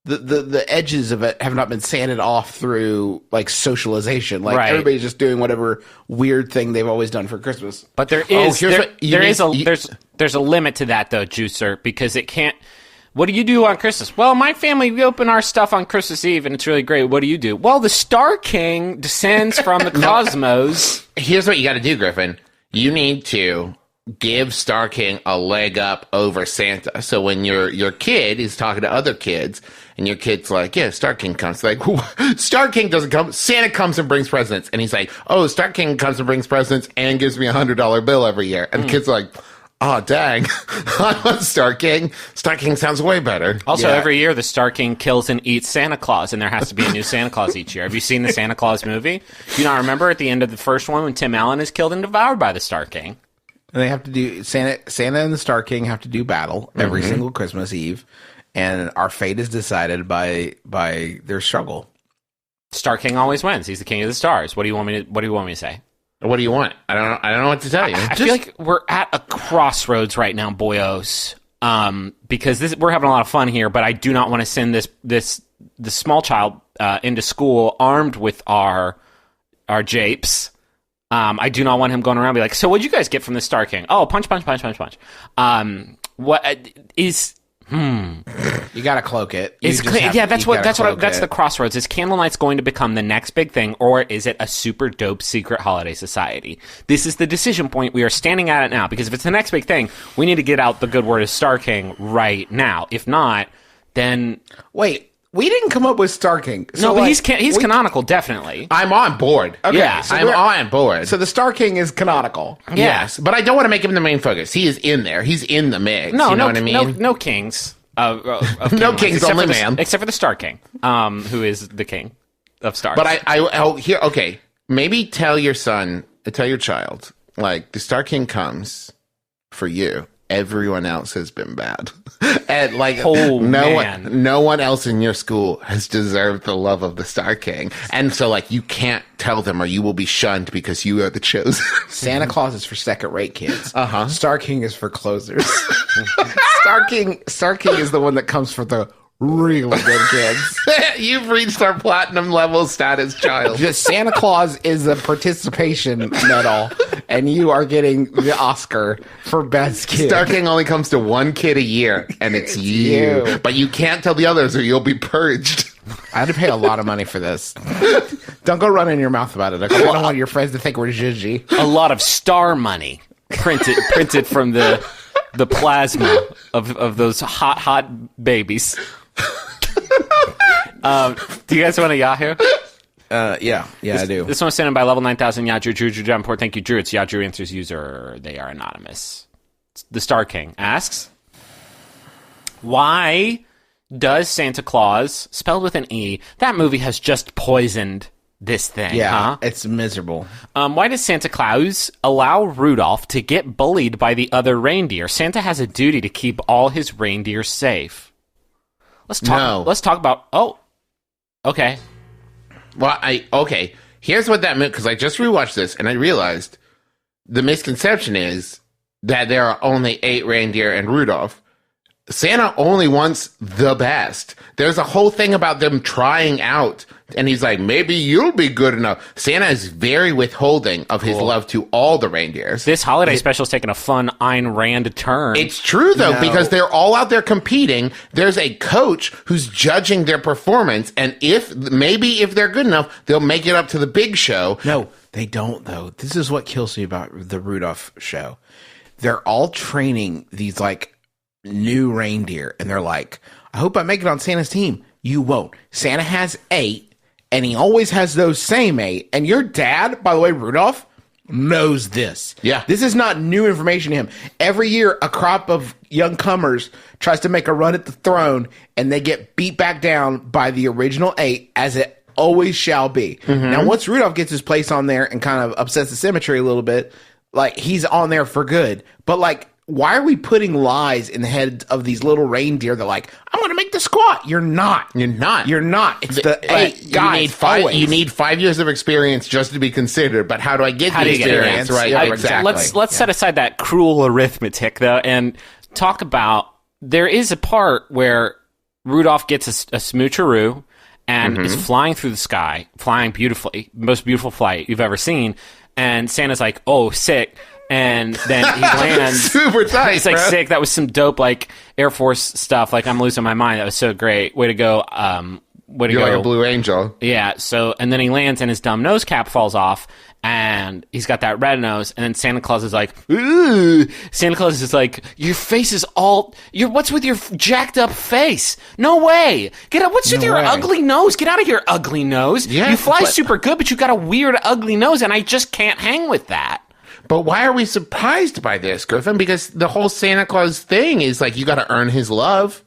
the edges of it have not been sanded off through like socialization. Like everybody's just doing whatever weird thing they've always done for Christmas. But there's a limit to that though, Juicer, because it can't. What do you do on Christmas? Well, my family, we open our stuff on Christmas Eve, and it's really great. What do you do? Well, the Star King descends from the cosmos. Here's what you got to do, Griffin. You need to give Star King a leg up over Santa. So when your kid is talking to other kids, and your kid's like, yeah, Star King comes. Like, Star King doesn't come. Santa comes and brings presents. And he's like, oh, Star King comes and brings presents and gives me $100 bill every year. And the kid's like, oh, dang. I want Star King. Star King sounds way better. Also, every year, the Star King kills and eats Santa Claus, and there has to be a new Santa Claus each year. Have you seen the Santa Claus movie? Do you not remember at the end of the first one when Tim Allen is killed and devoured by the Star King? And they have to do Santa and the Star King have to do battle every single Christmas Eve, and our fate is decided by their struggle. Star King always wins. He's the king of the stars. What do you want me to say? What do you want? I don't know what to tell you. I feel like we're at a crossroads right now, boyos. Because we're having a lot of fun here, but I do not want to send this small child into school armed with our japes. I do not want him going around and be like, so what'd you guys get from the Star King? Oh, punch. What is... You gotta cloak it. That's the crossroads. Is Candlenights going to become the next big thing, or is it a super dope secret holiday society? This is the decision point. We are standing at it now, because if it's the next big thing, we need to get out the good word of Star King right now. If not, then... Wait. We didn't come up with Star King. So no, but he's canonical, definitely. I'm on board. Okay, yeah, so I'm on board. So the Star King is canonical. Yeah. Yes, but I don't want to make him the main focus. He is in there. He's in the mix. No, you know what I mean? No kings. Of No kings, only man. Except for the Star King, who is the king of stars. But I'll here. Okay, maybe tell your child, like, the Star King comes for you. Everyone else has been bad. And like, no one else in your school has deserved the love of the Star King. And so, like, you can't tell them or you will be shunned because you are the chosen. Santa Claus is for second-rate kids. Uh-huh. Star King is for closers. Star King is the one that comes for the really good kids. You've reached our platinum level status, child. Just Santa Claus is a participation medal, and you are getting the Oscar for best kid. Star King only comes to one kid a year, and it's you. But you can't tell the others or you'll be purged. I had to pay a lot of money for this. Don't go running your mouth about it. I don't want your friends to think we're zhuzhy. A lot of star money printed from the plasma of those hot babies. Do you guys want a Yahoo? Yeah, I do. This one was sent in by level 9000 Drew Davenport. Thank you, Drew. It's Drew answers user. They are anonymous. The Star King asks, why does Santa Claus, spelled with an E, that movie has just poisoned this thing? Yeah, it's miserable. Why does Santa Claus allow Rudolph to get bullied by the other reindeer? Santa has a duty to keep all his reindeer safe. Let's talk about... Oh, okay. Well, okay. Here's what that meant, because I just rewatched this, and I realized the misconception is that there are only 8 reindeer and Rudolph. Santa only wants the best. There's a whole thing about them trying out, and he's like, maybe you'll be good enough. Santa is very withholding of his love to all the reindeers. This holiday special is taking a fun Ayn Rand turn. It's true, though, because they're all out there competing. There's a coach who's judging their performance, and if they're good enough, they'll make it up to the big show. No, they don't, though. This is what kills me about the Rudolph show. they're all training these like new reindeer, and they're like, I hope I make it on Santa's team. You won't. Santa has 8, and he always has those same 8. And your dad, by the way, Rudolph, knows this. Yeah. This is not new information to him. Every year, a crop of young comers tries to make a run at the throne, and they get beat back down by the original 8, as it always shall be. Now, once Rudolph gets his place on there and kind of upsets the symmetry a little bit, like, he's on there for good. But, like, why are we putting lies in the heads of these little reindeer that, like, I'm going to make the squat? You're not. You're not. You're not. It's the 8 guys. You need 5 years of experience just to be considered. But how do I get How the do you get experience? it? Right. Yeah, exactly. Let's set aside that cruel arithmetic though, and talk about there is a part where Rudolph gets a smoocheroo and is flying through the sky, flying beautifully, most beautiful flight you've ever seen. And Santa's like, "Oh, sick." And then he lands. Super tight. He's like, bro. sick. That was some dope, like, Air Force stuff. Like, I'm losing my mind. That was so great. Way to go. Way to You're go. like a Blue Angel. Yeah. So, and then he lands and his dumb nose cap falls off and he's got that red nose. And then Santa Claus is like, ooh. Santa Claus is like, your face is all, what's with your jacked up face? No way. Get out. What's with your way. ugly nose? Get out of your ugly nose. Yeah, you fly but- super good, but you got a weird, ugly nose. And I just can't hang with that. But why are we surprised by this, Griffin? Because the whole Santa Claus thing is like you got to earn his love.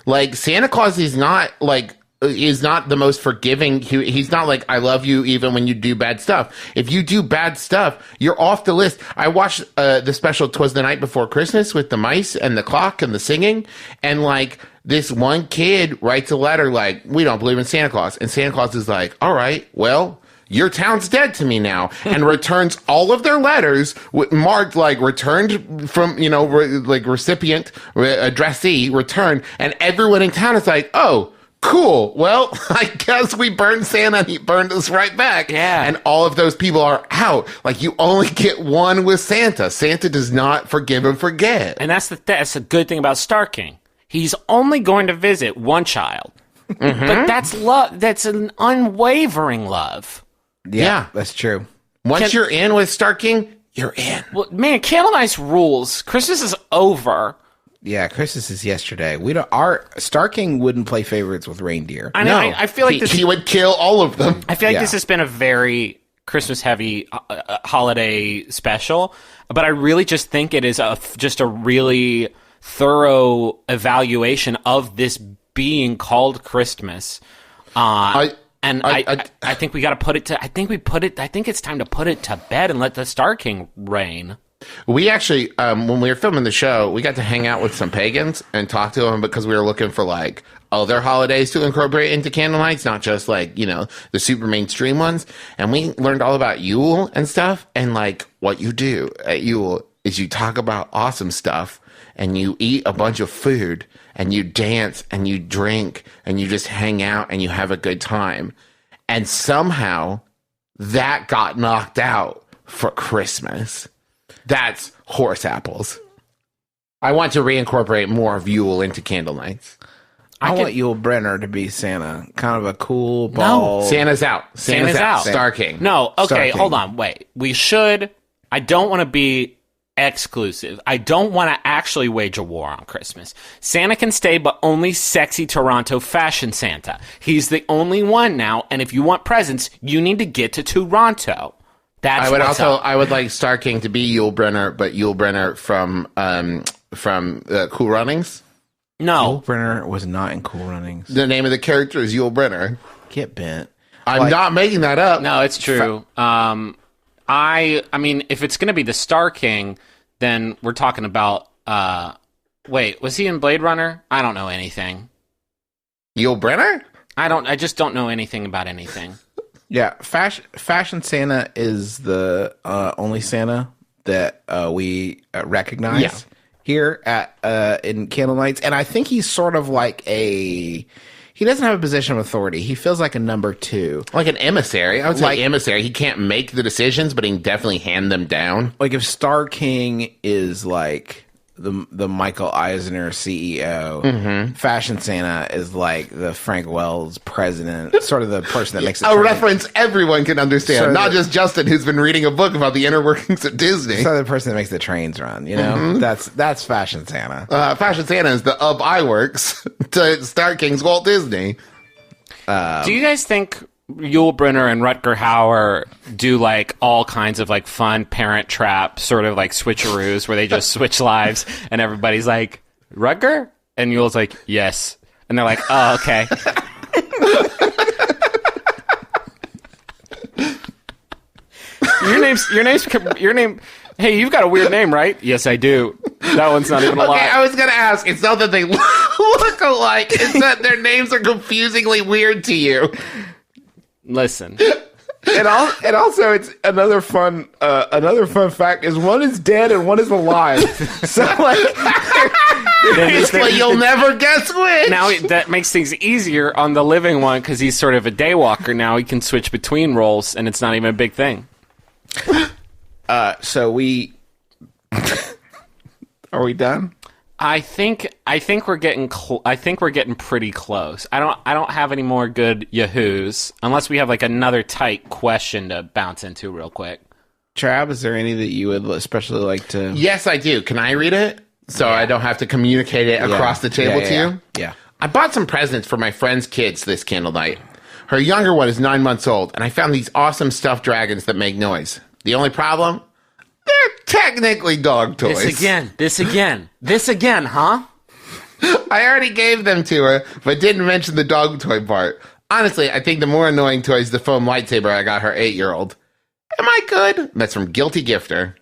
Like Santa Claus is not the most forgiving. He's not like I love you even when you do bad stuff. If you do bad stuff, you're off the list. I watched the special "'Twas the Night Before Christmas" with the mice and the clock and the singing, and like this one kid writes a letter like, "We don't believe in Santa Claus," and Santa Claus is like, "All right, well, your town's dead to me now," and returns all of their letters marked like returned from, like recipient, addressee, returned, and everyone in town is like, oh, cool. Well, I guess we burned Santa and he burned us right back. Yeah. And all of those people are out. Like, you only get one with Santa. Santa does not forgive and forget. And that's a good thing about Star King. He's only going to visit one child. But that's love. That's an unwavering love. Yeah. That's true. Once you're in with Star King, you're in. Well, man, Candlenights rules. Christmas is over. Yeah, Christmas is yesterday. Our Star King wouldn't play favorites with reindeer. I know. I feel like He would kill all of them. I feel like Yeah. this has been a very Christmas-heavy holiday special, but I really just think it is just a really thorough evaluation of this being called Christmas. I think we got to put it to. I think it's time to put it to bed and let the Star King reign. We actually, when we were filming the show, we got to hang out with some pagans and talk to them because we were looking for like other holidays to incorporate into Candlenights, not just like, the super mainstream ones. And we learned all about Yule and stuff. And like what you do at Yule is you talk about awesome stuff and you eat a bunch of food and you dance and you drink and you just hang out and you have a good time. And somehow that got knocked out for Christmas. That's horse apples. I want to reincorporate more of Yule into Candlenights. I want Yule Brenner to be Santa. Kind of a cool ball. Santa's out. Santa's out. Star King. No, Star okay, King. hold on, wait. We should. I don't want to be exclusive. I don't want to actually wage a war on Christmas. Santa can stay, but only sexy Toronto fashion Santa. He's the only one now, and if you want presents, you need to get to Toronto. That's I would like Star King to be Yule Brenner, but Yule Brenner from Cool Runnings. No. Yule Brenner was not in Cool Runnings. The name of the character is Yule Brenner. Get bent. I'm not making that up. No, it's true. I mean, if it's going to be the Star King, then we're talking about. Wait, was he in Blade Runner? I don't know anything. Yule Brenner? I just don't know anything about anything. Yeah, fashion Santa is the only Santa that we recognize here at in Candlenights, and I think he's sort of like he doesn't have a position of authority. He feels like a number 2. Like an emissary. I would say Like- emissary. He can't make the decisions, but he can definitely hand them down. Like if Star King is like the Michael Eisner CEO. Fashion Santa is like the Frank Wells president, sort of the person that makes it. A reference everyone can understand, So not just Justin, who's been reading a book about the inner workings of Disney. So the person that makes the trains run, you know, that's Fashion Santa. Fashion Santa is the I works to start King's Walt Disney. Do you guys think Yule Brenner and Rutger Hauer do like all kinds of like fun parent trap sort of like switcheroos where they just switch lives and everybody's like, Rutger? And Yule's like, yes. And they're like, oh, okay. Your name. Hey, you've got a weird name, right? Yes, I do. That one's not even a lie. Okay, I was going to ask, it's not that they look alike, it's that their names are confusingly weird to you. Listen. And also, it's another fun fact is one is dead and one is alive. So like, But you'll never guess which. Now that makes things easier on the living one because he's sort of a daywalker now. He can switch between roles, and it's not even a big thing. so we are we done? I think we're getting pretty close. I don't have any more good Yahoos unless we have like another tight question to bounce into real quick. Trav, is there any that you would especially like to? Yes, I do. Can I read it? So I don't have to communicate it across the table to you? Yeah. I bought some presents for my friend's kids this candle night. Her younger one is 9 months old, and I found these awesome stuffed dragons that make noise. The only problem? They're technically dog toys. This again, huh? I already gave them to her, but didn't mention the dog toy part. Honestly, I think the more annoying toy is the foam lightsaber I got her 8-year-old. Am I good? That's from Guilty Gifter.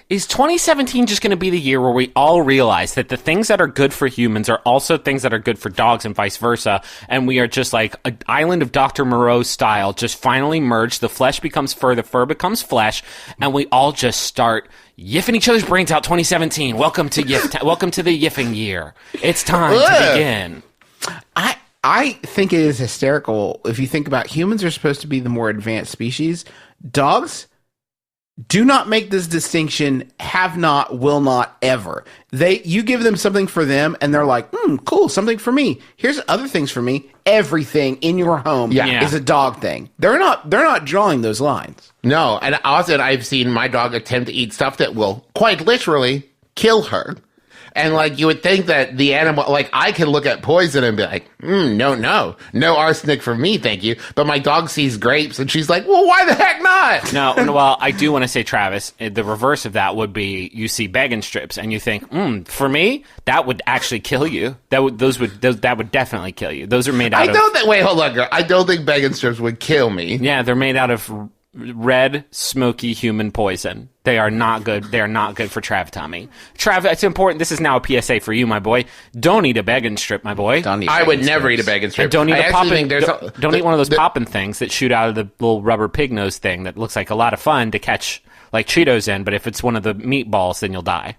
Is 2017 just going to be the year where we all realize that the things that are good for humans are also things that are good for dogs and vice versa, and we are just like an island of Dr. Moreau style, just finally merged, the flesh becomes fur, the fur becomes flesh, and we all just start yiffing each other's brains out 2017. Welcome to welcome to the yiffing year. It's time to begin. I think it is hysterical if you think about humans are supposed to be the more advanced species. Dogs do not make this distinction, have not, will not, ever. You give them something for them, and they're like, cool, something for me. Here's other things for me. Everything in your home is a dog thing. They're not drawing those lines. No, and also I've seen my dog attempt to eat stuff that will quite literally kill her. And, like, you would think that the animal, like, I can look at poison and be like, no arsenic for me, thank you. But my dog sees grapes and she's like, well, why the heck not? No, well, I do want to say, Travis, the reverse of that would be you see bacon strips and you think, for me, that would actually kill you. That would definitely kill you. Those are made out of... Wait, hold on, girl. I don't think bacon strips would kill me. Yeah, they're made out of red, smoky human poison. They are not good. They are not good for Trav tummy. Trav, it's important. This is now a PSA for you, my boy. Don't eat a bacon strip, my boy. I would never eat a bacon strip. And don't eat don't eat one of those poppin' things that shoot out of the little rubber pig nose thing that looks like a lot of fun to catch like Cheetos in, but if it's one of the meatballs, then you'll die.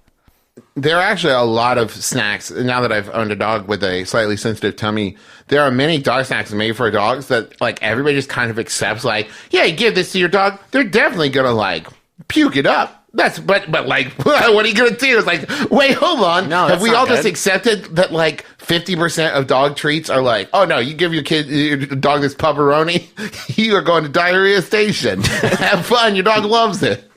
There are actually a lot of snacks. Now that I've owned a dog with a slightly sensitive tummy, there are many dog snacks made for dogs that, like, everybody just kind of accepts, like, yeah, you give this to your dog, they're definitely gonna, like, puke it up. But like, what are you gonna do? It's like, wait, hold on. No, have we all just good. accepted that, like, 50% of dog treats are like, oh no, you give your dog this pepperoni, you are going to diarrhea station. Have fun, your dog loves it.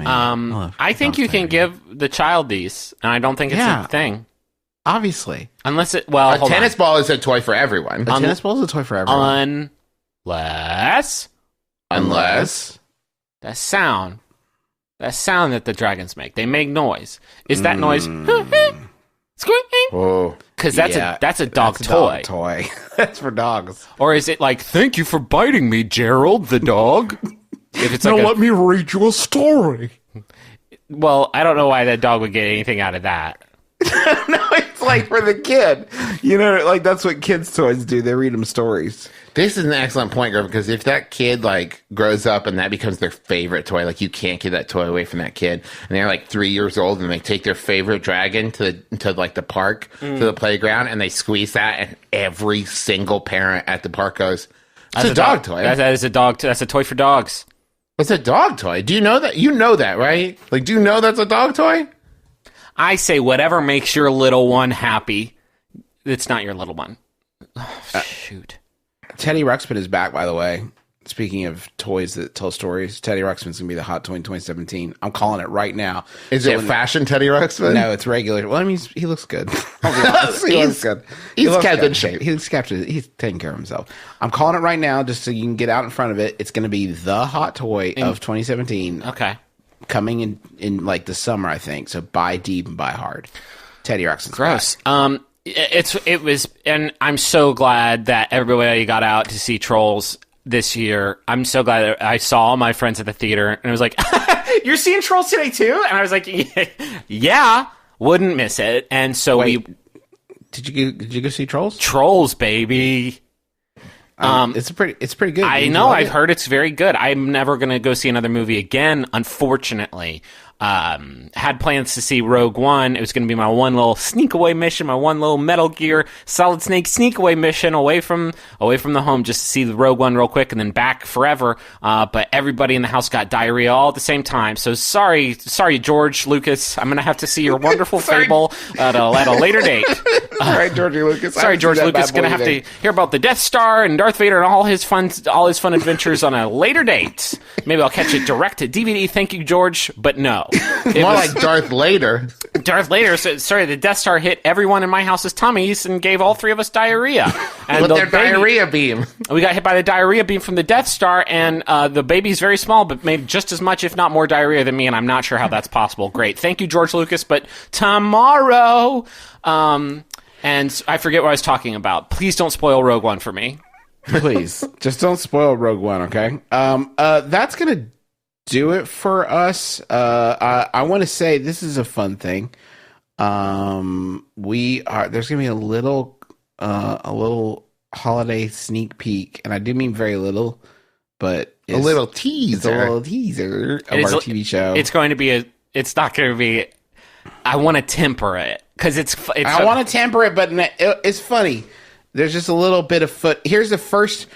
I think you can give the child these, and I don't think it's a thing. Obviously. Unless it, a tennis ball is a toy for everyone. A tennis ball is a toy for everyone. Unless that sound that the dragons make. They make noise. Is that noise squeaking? Oh. Because that's a dog toy. Dog toy. That's for dogs. Or is it like, thank you for biting me, Gerald, the dog? If it's like let me read you a story. Well, I don't know why that dog would get anything out of that. No, it's like for the kid. You know, like that's what kids' toys do. They read them stories. This is an excellent point, girl, because if that kid, like, grows up and that becomes their favorite toy, like, you can't give that toy away from that kid, and they're, like, 3 years old, and they take their favorite dragon to the park, to the playground, and they squeeze that, and every single parent at the park goes, it's a dog toy. That is a dog. That's a toy for dogs. It's a dog toy. Do you know that? You know that, right? Like, do you know that's a dog toy? I say whatever makes your little one happy. It's not your little one. Oh, shoot. Teddy Ruxpin is back, by the way. Speaking of toys that tell stories, Teddy Ruxpin's going to be the hot toy in 2017. I'm calling it right now. Is it fashion Teddy Ruxpin? No, it's regular. Well, I mean, he looks good. He looks good. He's looks kept good. in shape. He's taking care of himself. I'm calling it right now just so you can get out in front of it. It's going to be the hot toy of 2017. Okay. Coming in like the summer, I think. So buy deep and buy hard. Teddy Ruxpin's Gross. back. It was, and I'm so glad that everybody got out to see Trolls this year. I'm so glad that I saw all my friends at the theater, and I was like, "You're seeing Trolls today too?" And I was like, "Yeah, wouldn't miss it." And so Did you go see Trolls? Trolls, baby. It's pretty good. I know. I've heard it's very good. I'm never going to go see another movie again, unfortunately. Had plans to see Rogue One. It was going to be my one little sneak away mission, my one little Metal Gear Solid Snake sneak away mission away from the home, just to see the Rogue One real quick and then back forever. But everybody in the house got diarrhea all at the same time. So sorry, George Lucas. I'm going to have to see your wonderful fable at a later date. All right, George Lucas. Sorry, George Lucas. Going to have to hear about the Death Star and Darth Vader and all his fun adventures on a later date. Maybe I'll catch it direct to DVD. Thank you, George. But no. More like Darth Vader. Darth Vader. Sorry, the Death Star hit everyone in my house's tummies and gave all three of us diarrhea. And With their diarrhea beam. We got hit by the diarrhea beam from the Death Star, and the baby's very small, but made just as much, if not more, diarrhea than me, and I'm not sure how that's possible. Great. Thank you, George Lucas, but tomorrow... and I forget what I was talking about. Please don't spoil Rogue One for me. Please. Just don't spoil Rogue One, okay? That's going to do it for us. I want to say this is a fun thing. There's going to be a little holiday sneak peek, and I do mean very little, but a little teaser. It's a little teaser of our TV show. It's going to be it's not going to be, I want to temper it, because I want to temper it, but it's funny. There's just a little bit of here's the first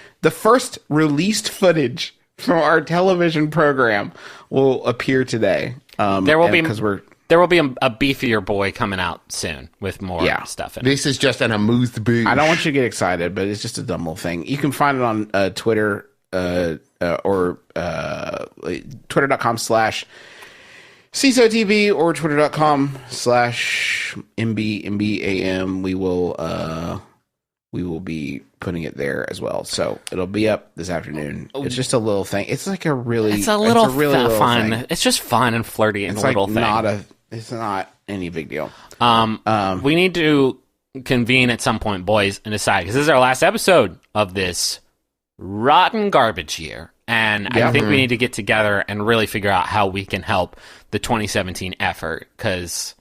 released footage from our television program will appear today. There will be a beefier boy coming out soon with more stuff in it. This is just an amuse bouche. I don't want you to get excited, but it's just a dumb little thing. You can find it on Twitter or twitter.com/CISOTV or twitter.com/MBMBaM. We will be putting it there as well. So it'll be up this afternoon. It's just a little thing. It's like it's a little fun. Thing. It's just fun and flirty and it's little like thing. It's not any big deal. We need to convene at some point, boys, and decide, because this is our last episode of this rotten garbage year. And I think we need to get together and really figure out how we can help the 2017 effort, because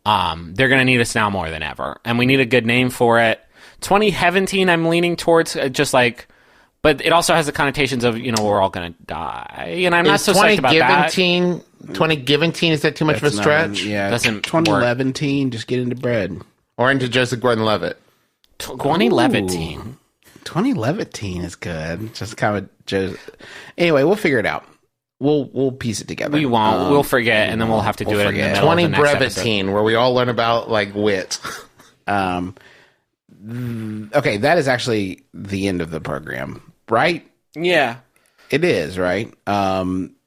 they're going to need us now more than ever. And we need a good name for it. 2017, I'm leaning towards but it also has the connotations of, we're all going to die. And I'm not so psyched about that. 2017, is that too much of a stretch? Doesn't 2011, just get into bread. Or into Joseph Gordon-Levitt. 2011. 2011 is good. Just kind of anyway, we'll figure it out. We'll piece it together. We won't. We'll forget, and then we'll have to do it in the middle 20 of the next Brevitine, where we all learn about wit. Okay, that is actually the end of the program, right? Yeah. It is, right?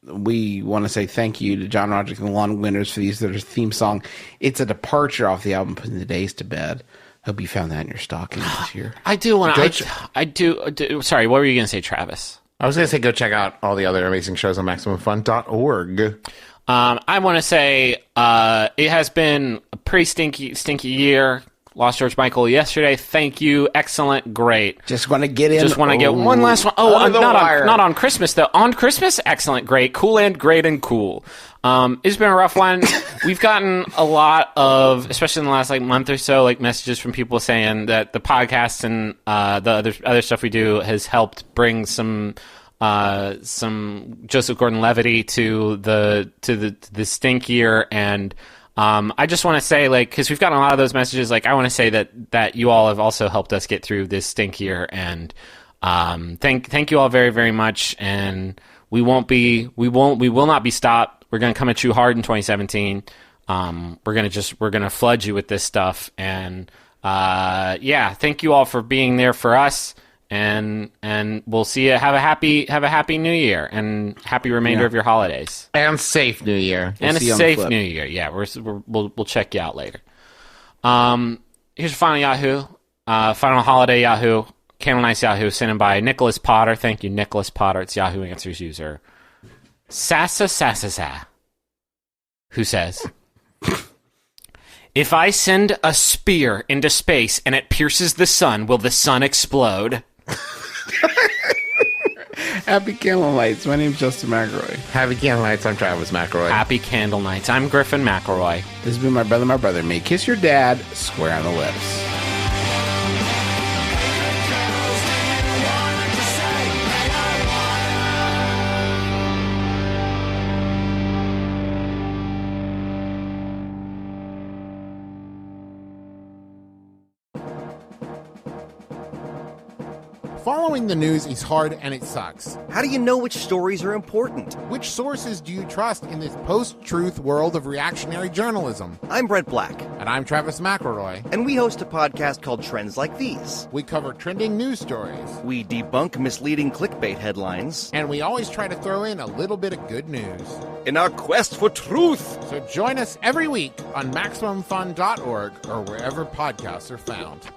We want to say thank you to John Roderick and the Lawn Winners for their theme song. It's a departure off the album Putting the Days to Bed. Hope you found that in your stocking this year. I do want to... I do... Sorry, what were you going to say, Travis? I was going to say go check out all the other amazing shows on MaximumFun.org. I want to say it has been a pretty stinky year. Lost George Michael yesterday. Thank you. Excellent. Great. Just want to get in. Just want to get one last one. Oh, not on Christmas, though. On Christmas, excellent. Great. Cool and great and cool. It's been a rough one. We've gotten a lot of, especially in the last month or so, messages from people saying that the podcast and the other stuff we do has helped bring some Joseph Gordon-Levitt to the stink year. And I just want to say, because we've gotten a lot of those messages, I want to say that you all have also helped us get through this stink year, and thank you all very, very much, and we will not be stopped. We're going to come at you hard in 2017. We're going to flood you with this stuff. And, thank you all for being there for us. And we'll see you. Have a happy New Year and happy remainder of your holidays. And safe New Year. And a safe New Year. Yeah, we'll check you out later. Here's your final Yahoo. Final holiday Yahoo. Candlenights Yahoo sent in by Nicholas Potter. Thank you, Nicholas Potter. It's Yahoo Answers user Sassa, who says, if I send a spear into space and it pierces the sun, will the sun explode? Happy Candlenights. My name's Justin McElroy. Happy Candlenights. I'm Travis McElroy. Happy Candlenights. I'm Griffin McElroy. This has been my brother. May kiss your dad square on the lips. Following the news is hard and it sucks. How do you know which stories are important? Which sources do you trust in this post-truth world of reactionary journalism? I'm Brent Black. And I'm Travis McElroy. And we host a podcast called Trends Like These. We cover trending news stories. We debunk misleading clickbait headlines. And we always try to throw in a little bit of good news. In our quest for truth! So join us every week on MaximumFun.org or wherever podcasts are found.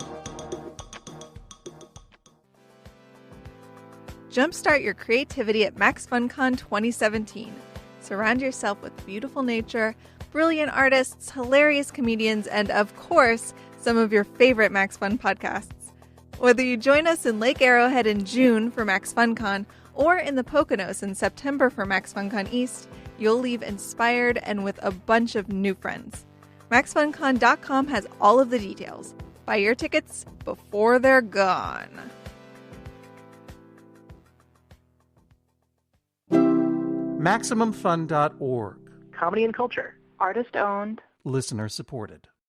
Jumpstart your creativity at MaxFunCon 2017. Surround yourself with beautiful nature, brilliant artists, hilarious comedians, and of course, some of your favorite Max Fun podcasts. Whether you join us in Lake Arrowhead in June for MaxFunCon or in the Poconos in September for MaxFunCon East, you'll leave inspired and with a bunch of new friends. MaxFunCon.com has all of the details. Buy your tickets before they're gone. MaximumFun.org. Comedy and culture. Artist owned. Listener supported.